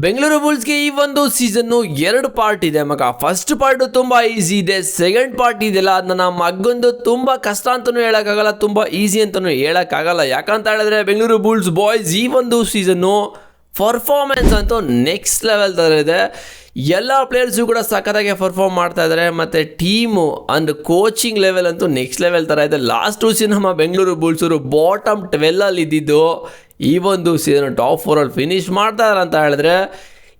ಬೆಂಗಳೂರು ಬುಲ್ಸ್ಗೆ ಈ ಒಂದು ಸೀಸನ್ನು ಎರಡು ಪಾರ್ಟ್ ಇದೆ ಮಗ. ಫಸ್ಟ್ ಪಾರ್ಟ್ ತುಂಬ ಈಸಿ ಇದೆ, ಸೆಕೆಂಡ್ ಪಾರ್ಟ್ ಇದೆಯಲ್ಲ ಅದನ್ನ ಮಗೊಂದು ತುಂಬ ಕಷ್ಟ ಅಂತಲೂ ಹೇಳೋಕ್ಕಾಗಲ್ಲ, ತುಂಬ ಈಸಿ ಅಂತಲೂ ಹೇಳೋಕ್ಕಾಗಲ್ಲ. ಯಾಕಂತ ಹೇಳಿದ್ರೆ ಬೆಂಗಳೂರು ಬುಲ್ಸ್ ಬಾಯ್ಸ್ ಈ ಒಂದು ಸೀಸನ್ನು ಪರ್ಫಾರ್ಮೆನ್ಸ್ ಅಂತೂ ನೆಕ್ಸ್ಟ್ ಲೆವೆಲ್ ಥರ ಇದೆ. ಎಲ್ಲ ಪ್ಲೇಯರ್ಸು ಕೂಡ ಸಖತ್ತಾಗಿ ಪರ್ಫಾರ್ಮ್ ಮಾಡ್ತಾ ಇದ್ದಾರೆ, ಮತ್ತು ಟೀಮು ಅಂಡ್ ಕೋಚಿಂಗ್ ಲೆವೆಲ್ ಅಂತೂ ನೆಕ್ಸ್ಟ್ ಲೆವೆಲ್ ಥರ ಇದೆ. ಲಾಸ್ಟ್ ಸೀಸನ್ ನಮ್ಮ ಬೆಂಗಳೂರು ಬುಲ್ಸರು ಬಾಟಮ್ 12 ಇದ್ದಿದ್ದು ಈ ಒಂದು ಸೀಸನ್ ಟಾಪ್ 4 ಫಿನಿಶ್ ಮಾಡ್ತಾರೆ ಅಂತ ಹೇಳಿದ್ರೆ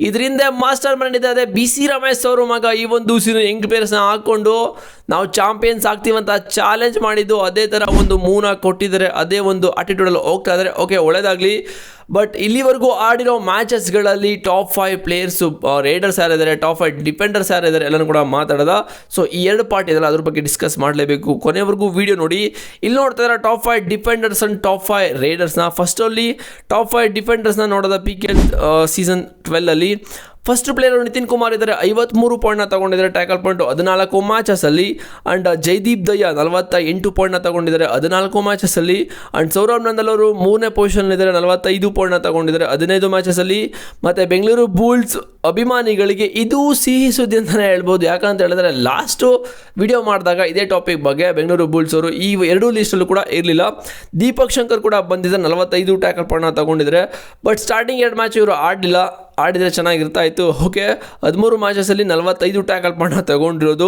ಇದರಿಂದ ಮಾಸ್ಟರ್ ಮೈಂಡ್ ಇದೆ. ಅದೇ BC ರಮೇಶ್ ಅವರು ಮಗ ಈ ಒಂದು ಸೀಸನ್ ಯಂಗ್ ಪ್ಲೇಯರ್ಸ್ನ ಹಾಕ್ಕೊಂಡು ನಾವು ಚಾಂಪಿಯನ್ಸ್ ಆಗ್ತೀವಂತ ಚಾಲೆಂಜ್ ಮಾಡಿದ್ದು, ಅದೇ ಥರ ಒಂದು ಮೂನ ಕೊಟ್ಟಿದ್ದಾರೆ, ಅದೇ ಒಂದು ಆಟಿಟ್ಯೂಡಲ್ಲಿ ಹೋಗ್ತಾ ಇದ್ದಾರೆ. ಓಕೆ, ಒಳ್ಳೇದಾಗಲಿ. ಬಟ್ ಇಲ್ಲಿವರೆಗೂ ಆಡಿರೋ ಮ್ಯಾಚಸ್ಗಳಲ್ಲಿ ಟಾಪ್ 5 ಪ್ಲೇಯರ್ಸು ರೇಡರ್ಸ್ ಯಾರಿದ್ದಾರೆ, ಟಾಪ್ 5 ಡಿಫೆಂಡರ್ಸ್ ಯಾರಿದ್ದಾರೆ ಎಲ್ಲನೂ ಕೂಡ ಮಾತಾಡೋದ. ಸೊ ಈ ಎರಡು ಪಾರ್ಟ್ ಇದೆಲ್ಲ ಅದ್ರ ಬಗ್ಗೆ ಡಿಸ್ಕಸ್ ಮಾಡಲೇಬೇಕು, ಕೊನೆವರೆಗೂ ವೀಡಿಯೋ ನೋಡಿ. ಇಲ್ಲಿ ನೋಡ್ತಾ ಇದ್ದಾರೆ ಟಾಪ್ 5 ಡಿಫೆಂಡರ್ಸ್ ಅಂಡ್ ಟಾಪ್ 5 ರೇಡರ್ಸ್ನ. ಫಸ್ಟಲ್ಲಿ ಟಾಪ್ 5 ಡಿಫೆಂಡರ್ಸ್ನ ನೋಡೋದ PKL ಸೀಸನ್ 12ಅಲ್ಲಿ ಫಸ್ಟ್ ಪ್ಲೇಯರ್ ನಿತಿನ್ ಕುಮಾರ್ ಇದ್ದಾರೆ, 53 ಪಾಯಿಂಟ್ನ ತಗೊಂಡಿದ್ದಾರೆ, ಟ್ಯಾಕಲ್ ಪಾಯಿಂಟ್ 14 ಮ್ಯಾಚಸಲ್ಲಿ. ಆ್ಯಂಡ್ ಜೈದೀಪ್ ದಯ್ಯ 48 ಪಾಯಿಂಟ್ನ ತಗೊಂಡಿದ್ದಾರೆ 14 ಮ್ಯಾಚಸಲ್ಲಿ. ಆ್ಯಂಡ್ ಸೌರವ್ ನಂದಲ್ ಅವರು 3ನೇ ಪೊಸಿಷನ್ನಿದ್ದಾರೆ, 45 ಪಾಯಿಂಟ್ನ ತಗೊಂಡಿದ್ದಾರೆ 15 ಮ್ಯಾಚಸಲ್ಲಿ. ಮತ್ತು ಬೆಂಗಳೂರು ಬುಲ್ಸ್ ಅಭಿಮಾನಿಗಳಿಗೆ ಇದು ಸಿಹಿ ಸುದ್ದಿ ಅಂತಲೇ ಹೇಳ್ಬೋದು. ಯಾಕಂತ ಹೇಳಿದ್ರೆ ಲಾಸ್ಟು ವಿಡಿಯೋ ಮಾಡಿದಾಗ ಇದೇ ಟಾಪಿಕ್ ಬಗ್ಗೆ ಬೆಂಗಳೂರು ಬುಲ್ಸ್ ಅವರು ಈ ಎರಡೂ ಲಿಸ್ಟಲ್ಲೂ ಕೂಡ ಇರಲಿಲ್ಲ. ದೀಪಕ್ ಶಂಕರ್ ಕೂಡ ಬಂದಿದ್ದಾರೆ, 45 ಟ್ಯಾಕಲ್ ಪಾಯಿಂಟ್ನ ತಗೊಂಡಿದ್ದಾರೆ. ಬಟ್ ಸ್ಟಾರ್ಟಿಂಗ್ 2 ಮ್ಯಾಚ್ ಇವರು ಆಡಿದರೆ ಚೆನ್ನಾಗಿರ್ತಾ ಇತ್ತು. ಓಕೆ, 13 ಮ್ಯಾಚಸಲ್ಲಿ 45 ಟ್ಯಾಕಲ್ ಪಾಯಿಂಟ್ನ ತಗೊಂಡಿರೋದು.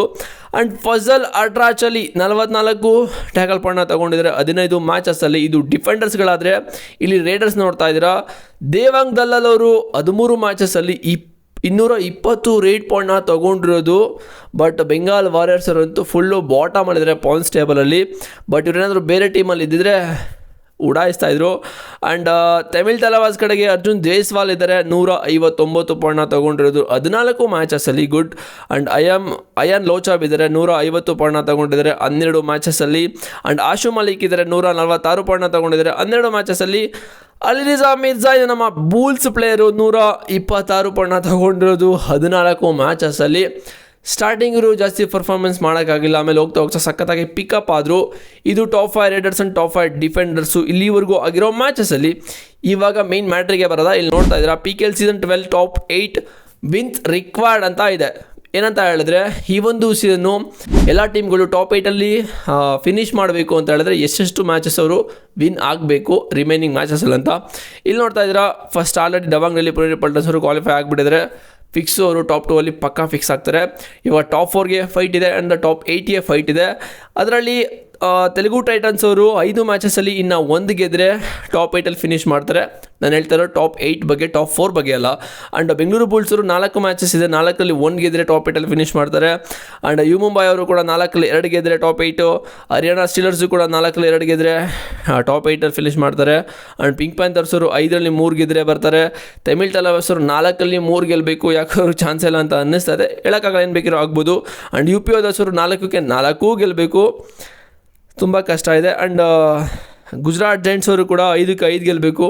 ಆ್ಯಂಡ್ ಫಜಲ್ ಅಟ್ರಾಚಲ್ಲಿ 44 ಟ್ಯಾಕಲ್ ಪಾಯಿಂಟ್ನ ತಗೊಂಡಿದ್ದಾರೆ 15 ಮ್ಯಾಚಸಲ್ಲಿ. ಇದು ಡಿಫೆಂಡರ್ಸ್ಗಳಾದರೆ ಇಲ್ಲಿ ರೇಡರ್ಸ್ ನೋಡ್ತಾ ಇದ್ದೀರಾ. ದೇವಾಂಗ್ ದಲ್ಲಾಲ್ ಅವರು 13 ಮ್ಯಾಚಸಲ್ಲಿ 220 ರೇಟ್ ಪಾಯಿಂಟ್ನ ತೊಗೊಂಡಿರೋದು. ಬಟ್ ಬೆಂಗಾಲ್ ವಾರಿಯರ್ಸ್ ಅವರಂತೂ ಫುಲ್ಲು ಬಾಟಮ್ ಮಾಡಿದ್ದಾರೆ ಪಾಯಿಂಟ್ಸ್ ಟೇಬಲಲ್ಲಿ. ಬಟ್ ಇವರೇನಾದರೂ ಬೇರೆ ಟೀಮಲ್ಲಿ ಇದ್ದಿದ್ರೆ ಉಡಾಯಿಸ್ತಾ ಇದ್ರು. ಆ್ಯಂಡ್ ತಮಿಳ್ ತಲವಾಸ್ ಕಡೆಗೆ ಅರ್ಜುನ್ ಜೈಸ್ವಾಲ್ ಇದ್ದಾರೆ, 159 ಪಾಯಿಂಟ್ನ ತೊಗೊಂಡಿರೋದು 14 ಮ್ಯಾಚಸಲ್ಲಿ. ಗುಡ್. ಆ್ಯಂಡ್ ಅಯಾನ್ ಲೋಚಾಬ್ ಇದ್ದಾರೆ, 150 ಪಾಯಿಂಟ್ನ ತೊಗೊಂಡಿದ್ದಾರೆ 12 ಮ್ಯಾಚಸಲ್ಲಿ. ಆ್ಯಂಡ್ ಆಶು ಮಲಿಕ್ ಇದ್ದಾರೆ, 146 ಪಾಯಿಂಟ್ನ ತೊಗೊಂಡಿದ್ದಾರೆ 12 ಮ್ಯಾಚಸಲ್ಲಿ. ಅಲಿರಿಜಾ ಮಿರ್ಜಾ ನಮ್ಮ ಬೂಲ್ಸ್ ಪ್ಲೇಯರು 126 ಪಾಯಿಂಟ್ನ ತೊಗೊಂಡಿರೋದು 14 ಮ್ಯಾಚಸಲ್ಲಿ. ಸ್ಟಾರ್ಟಿಂಗರು ಜಾಸ್ತಿ ಪರ್ಫಾರ್ಮೆನ್ಸ್ ಮಾಡೋಕ್ಕಾಗಿಲ್ಲ, ಆಮೇಲೆ ಹೋಗ್ತಾ ಹೋಗ್ತಾ ಸಖತ್ತಾಗಿ ಪಿಕಪ್ ಆದರು. ಇದು ಟಾಪ್ 5 ರೇಡರ್ಸ್ ಆ್ಯಂಡ್ ಟಾಪ್ 5 ಡಿಫೆಂಡರ್ಸು ಇಲ್ಲಿವರೆಗೂ ಆಗಿರೋ ಮ್ಯಾಚಸಲ್ಲಿ. ಇವಾಗ ಮೇನ್ ಮ್ಯಾಟ್ರಿಗೆ ಬರೋದ. ಇಲ್ಲಿ ನೋಡ್ತಾ ಇದ್ದೀರಾ PKL season 12 top 8 wins required ಅಂತ ಇದೆ. ಏನಂತ ಹೇಳಿದ್ರೆ ಈ ಒಂದು ಸೀಸನ್ನು ಎಲ್ಲ ಟೀಮ್ಗಳು ಟಾಪ್ 8ಅಲ್ಲಿ ಫಿನಿಷ್ ಮಾಡಬೇಕು ಅಂತ ಹೇಳಿದ್ರೆ ಎಷ್ಟೆಷ್ಟು ಮ್ಯಾಚಸ್ ಅವರು ವಿನ್ ಆಗಬೇಕು ರಿಮೈನಿಂಗ್ ಮ್ಯಾಚಸಲ್ಲಿ ಅಂತ. ಇಲ್ಲಿ ನೋಡ್ತಾ ಇದ್ದೀರಾ ಫಸ್ಟ್ ಆಲ್ರೆಡಿ ಡವಾಂಗ್ನಲ್ಲಿ ಪಲ್ಟನ್ಸ್ ಅವರು ಕ್ವಾಲಿಫೈ ಆಗಿಬಿಟ್ಟಿದ್ದಾರೆ. ಫಿಕ್ಸು ಅವರು ಟಾಪ್ 2 ಅಲ್ಲಿ ಪಕ್ಕಾ ಫಿಕ್ಸ್ ಆಗ್ತಾರೆ. ಇವಾಗ ಟಾಪ್ 4ಗೆ ಫೈಟ್ ಇದೆ ಆ್ಯಂಡ್ ಟಾಪ್ 8ಗೆ ಫೈಟ್ ಇದೆ. ಅದರಲ್ಲಿ ತೆಲುಗು ಟೈಟನ್ಸ್ ಅವರು 5 ಮ್ಯಾಚಸಲ್ಲಿ ಇನ್ನು 1 ಗೆದ್ದರೆ ಟಾಪ್ 8ಅಲ್ಲಿ ಫಿನಿಷ್ ಮಾಡ್ತಾರೆ. ನಾನು ಹೇಳ್ತಾ ಇರೋ ಟಾಪ್ 8 ಬಗ್ಗೆ, ಟಾಪ್ 4 ಬಗ್ಗೆ ಅಲ್ಲ. ಆ್ಯಂಡ್ ಬೆಂಗಳೂರು ಬುಲ್ಸರು 4 ಮ್ಯಾಚಸ್ ಇದೆ, 4ರಲ್ಲಿ 1 ಗೆದ್ದರೆ ಟಾಪ್ 8ಅಲ್ಲಿ ಫಿನಿಶ್ ಮಾಡ್ತಾರೆ. ಆ್ಯಂಡ್ ಯು ಮುಂಬೈ ಅವರು ಕೂಡ 4ರಲ್ಲಿ 2 ಗೆದ್ದರೆ ಟಾಪ್ 8. ಹರಿಯಾಣ ಸ್ಟೀಲರ್ಸು ಕೂಡ 4ರಲ್ಲಿ 2 ಗೆದ್ದರೆ ಟಾಪ್ 8ಅಲ್ಲಿ ಫಿನಿಶ್ ಮಾಡ್ತಾರೆ. ಆ್ಯಂಡ್ ಪಿಂಕ್ ಪ್ಯಾಂಥರ್ಸ್ ಅವರು 5ರಲ್ಲಿ 3 ಗೆದ್ದರೆ ಬರ್ತಾರೆ. ತಮಿಳ್ ತಲವಾಸ್ ಅವರು 4ರಲ್ಲಿ 3 ಗೆಲ್ಲಬೇಕು, ಯಾಕೆ ಅವ್ರಿಗೆ ಚಾನ್ಸ್ ಇಲ್ಲ ಅಂತ ಅನ್ನಿಸ್ತದೆ, ಹೇಳೋಕ್ಕಾಗಲ್ಲ, ಏನು ಬೇಕಿರೋ ಆಗ್ಬೋದು. ಆ್ಯಂಡ್ UP ಓದರ್ಸ್ ಅವರು 4ಕ್ಕೆ 4 ಗೆಲ್ಲಬೇಕು, ತುಂಬ ಕಷ್ಟ ಇದೆ. ಆ್ಯಂಡ್ ಗುಜರಾತ್ ಜೈಂಟ್ಸ್ ಅವರು ಕೂಡ 5ಕ್ಕೆ 5 ಗೆಲ್ಲಬೇಕು,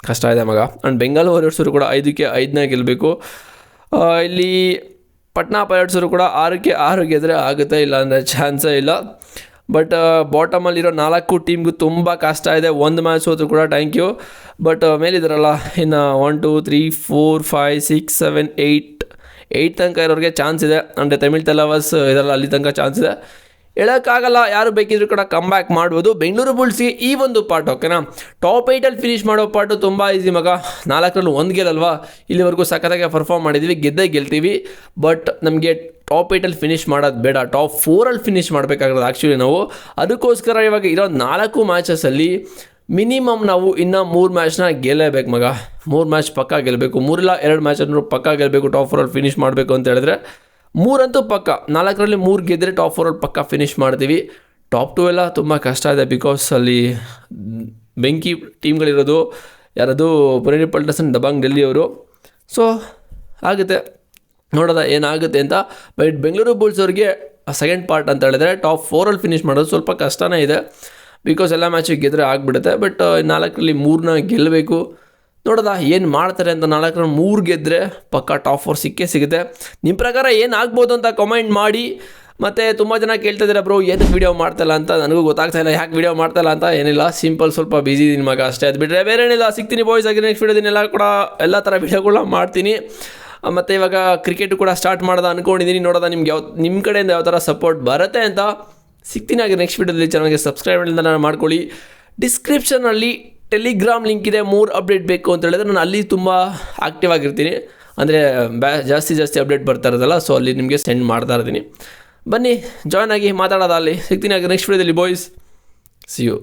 ಕಷ್ಟ ಇದೆ ಮಗ. ಆ್ಯಂಡ್ ಬೆಂಗಾಲ್ ವಾರಿಯರ್ಸ್ ಅವರು ಕೂಡ 5ಕ್ಕೆ 5ನೇ ಗೆಲ್ಲಬೇಕು. ಇಲ್ಲಿ ಪಟ್ನಾ ಪೈರೇಟ್ಸ್ ಅವರು ಕೂಡ 6ಕ್ಕೆ 6 ಗೆದ್ದರೆ ಆಗುತ್ತೆ, ಇಲ್ಲ ಅಂದರೆ ಚಾನ್ಸೇ ಇಲ್ಲ. ಬಟ್ ಬಾಟಮಲ್ಲಿರೋ 4 ಟೀಮ್ಗೂ ತುಂಬ ಕಷ್ಟ ಇದೆ. 1 ಮ್ಯಾಚ್ ಹೋದ್ರು ಕೂಡ ಥ್ಯಾಂಕ್ ಯು. ಬಟ್ ಮೇಲಿದ್ದಾರಲ್ಲ ಇನ್ನು 1 2 3 4 5 6 7 8 ತನಕ ಇರೋರಿಗೆ ಚಾನ್ಸ್ ಇದೆ. ಅಂದರೆ ತಮಿಳ್ ತಲವಾಸ್ ಇದರಲ್ಲ, ಅಲ್ಲಿ ತನಕ ಚಾನ್ಸ್ ಇದೆ, ಹೇಳೋಕ್ಕಾಗಲ್ಲ. ಯಾರು ಬೇಕಿದ್ರು ಕೂಡ ಕಮ್ ಬ್ಯಾಕ್ ಮಾಡ್ಬೋದು. ಬೆಂಗಳೂರು ಬುಲ್ಸ್ಗೆ ಈ ಒಂದು ಪಾರ್ಟ್ ಓಕೆನಾ. ಟಾಪ್ 8ಅಲ್ಲಿ ಫಿನಿಶ್ ಮಾಡೋ ಪಾರ್ಟು ತುಂಬ ಈಸಿ ಮಗ. 4ರಲ್ಲಿ 1 ಗೆಲ್ಲಲ್ವಾ, ಇಲ್ಲಿವರೆಗೂ ಸಖತ್ತಾಗಿ ಪರ್ಫಾರ್ಮ್ ಮಾಡಿದ್ದೀವಿ, ಗೆಲ್ತೀವಿ. ಬಟ್ ನಮಗೆ ಟಾಪ್ 8ಅಲ್ಲಿ ಫಿನಿಶ್ ಮಾಡೋದು ಬೇಡ, ಟಾಪ್ 4ಅಲ್ಲಿ ಫಿನಿಶ್ ಮಾಡಬೇಕಾಗಿರೋದು ಆ್ಯಕ್ಚುಲಿ ನಾವು. ಅದಕ್ಕೋಸ್ಕರ ಇವಾಗ ಇರೋ 4 ಮ್ಯಾಚಸಲ್ಲಿ ಮಿನಿಮಮ್ ನಾವು ಇನ್ನೂ 3 ಮ್ಯಾಚ್ನ ಗೆಲ್ಲೇಬೇಕು ಮಗ. 3 ಮ್ಯಾಚ್ ಪಕ್ಕ ಗೆಲ್ಲಬೇಕು, 3 ಇಲ್ಲ 2 ಮ್ಯಾಚನ್ನು ಪಕ್ಕ ಗೆಲ್ಲಬೇಕು ಟಾಪ್ 4ಅಲ್ಲಿ ಫಿನಿಶ್ ಮಾಡಬೇಕು ಅಂತ ಹೇಳಿದ್ರೆ. 3 ಅಂತೂ ಪಕ್ಕ, 4ರಲ್ಲಿ 3 ಗೆದ್ದರೆ ಟಾಪ್ 4ಅಲ್ಲಿ ಪಕ್ಕ ಫಿನಿಶ್ ಮಾಡ್ತೀವಿ. ಟಾಪ್ 2 ಎಲ್ಲ ತುಂಬ ಕಷ್ಟ ಇದೆ, ಬಿಕಾಸ್ ಅಲ್ಲಿ ಬೆಂಕಿ ಟೀಮ್ಗಳಿರೋದು. ಯಾರದು ಪುಣೆ ಪಲ್ಟನ್ಸ್ ದಬಾಂಗ್ ಡೆಲ್ಲಿ ಅವರು. ಸೊ ಆಗುತ್ತೆ, ನೋಡೋದ ಏನಾಗುತ್ತೆ ಅಂತ. ಬಟ್ ಬೆಂಗಳೂರು ಬುಲ್ಸ್ ಅವ್ರಿಗೆ ಸೆಕೆಂಡ್ ಪಾರ್ಟ್ ಅಂತ ಹೇಳಿದ್ರೆ ಟಾಪ್ 4ಅಲ್ಲಿ ಫಿನಿಶ್ ಮಾಡೋದು ಸ್ವಲ್ಪ ಕಷ್ಟನೇ ಇದೆ, ಬಿಕಾಸ್ ಎಲ್ಲ ಮ್ಯಾಚಿಗೆ ಗೆದ್ದರೆ ಆಗಿಬಿಡುತ್ತೆ. ಬಟ್ 4ರಲ್ಲಿ 3ನ ಗೆಲ್ಲಬೇಕು. ನೋಡೋದ ಏನು ಮಾಡ್ತಾರೆ ಅಂತ. 4ರಲ್ಲಿ 3 ಗೆದ್ದರೆ ಪಕ್ಕ ಟಾಪ್ 4 ಸಿಕ್ಕೇ ಸಿಗುತ್ತೆ. ನಿಮ್ಮ ಪ್ರಕಾರ ಏನಾಗ್ಬೋದು ಅಂತ ಕಮೆಂಟ್ ಮಾಡಿ. ಮತ್ತು ತುಂಬ ಜನ ಕೇಳ್ತಿದ್ದಾರೆ ಬ್ರೋ ಏನಕ್ಕೆ ವೀಡಿಯೋ ಮಾಡ್ತಾಯಿಲ್ಲ ಅಂತ. ನನಗೂ ಗೊತ್ತಾಗ್ತಾ ಇಲ್ಲ ಯಾಕೆ ವೀಡಿಯೋ ಮಾಡ್ತಾಯಿಲ್ಲ ಅಂತ. ಏನಿಲ್ಲ, ಸಿಂಪಲ್ ಸ್ವಲ್ಪ ಬಿಸಿ ಇದೀನಿ ಮಗ ಅಷ್ಟೇ. ಅದು ಬಿಟ್ಟರೆ ಬೇರೆ ಏನಿಲ್ಲ. ಸಿಗ್ತೀನಿ ಬಾಯ್ಸ್ ಆಗಿ ನೆಕ್ಸ್ಟ್ ವೀಡಿಯೋದಿನೆಲ್ಲ ಕೂಡ ಎಲ್ಲ ಥರ ವೀಡಿಯೋಗಳನ್ನ ಮಾಡ್ತೀನಿ. ಮತ್ತು ಇವಾಗ ಕ್ರಿಕೆಟು ಕೂಡ ಸ್ಟಾರ್ಟ್ ಮಾಡೋದು ಅಂದ್ಕೊಂಡಿದ್ದೀನಿ. ನೋಡೋದ ನಿಮ್ಗೆ ನಿಮ್ಮ ಕಡೆಯಿಂದ ಯಾವ ಥರ ಸಪೋರ್ಟ್ ಬರುತ್ತೆ ಅಂತ. ಸಿಗ್ತೀನಿ ಆಗಿ ನೆಕ್ಸ್ಟ್ ವೀಡಿಯೋದಲ್ಲಿ. ಚಾನಲ್ಗೆ ಸಬ್ಸ್ಕ್ರೈಬ್ ಮಾಡ್ಕೊಳ್ಳಿ. ಡಿಸ್ಕ್ರಿಪ್ಷನಲ್ಲಿ ಟೆಲಿಗ್ರಾಮ್ ಲಿಂಕ್ ಇದೆ. 3 ಅಪ್ಡೇಟ್ ಬೇಕು ಅಂತ ಹೇಳಿದ್ರೆ ನಾನು ಅಲ್ಲಿ ತುಂಬ ಆ್ಯಕ್ಟಿವ್ ಆಗಿರ್ತೀನಿ. ಅಂದರೆ ಜಾಸ್ತಿ ಅಪ್ಡೇಟ್ ಬರ್ತಾ ಇರೋದಲ್ಲ, ಸೊ ಅಲ್ಲಿ ನಿಮಗೆ ಸೆಂಡ್ ಮಾಡ್ತಾ ಇರ್ತೀನಿ. ಬನ್ನಿ ಜಾಯ್ನ್ ಆಗಿ ಮಾತಾಡೋದ ಅಲ್ಲಿ. ಸಿಗ್ತೀನಿ ಆಗಿ ನೆಕ್ಸ್ಟ್ ವೀಡಿಯೋದಲ್ಲಿ ಬಾಯ್ಸ್. C you.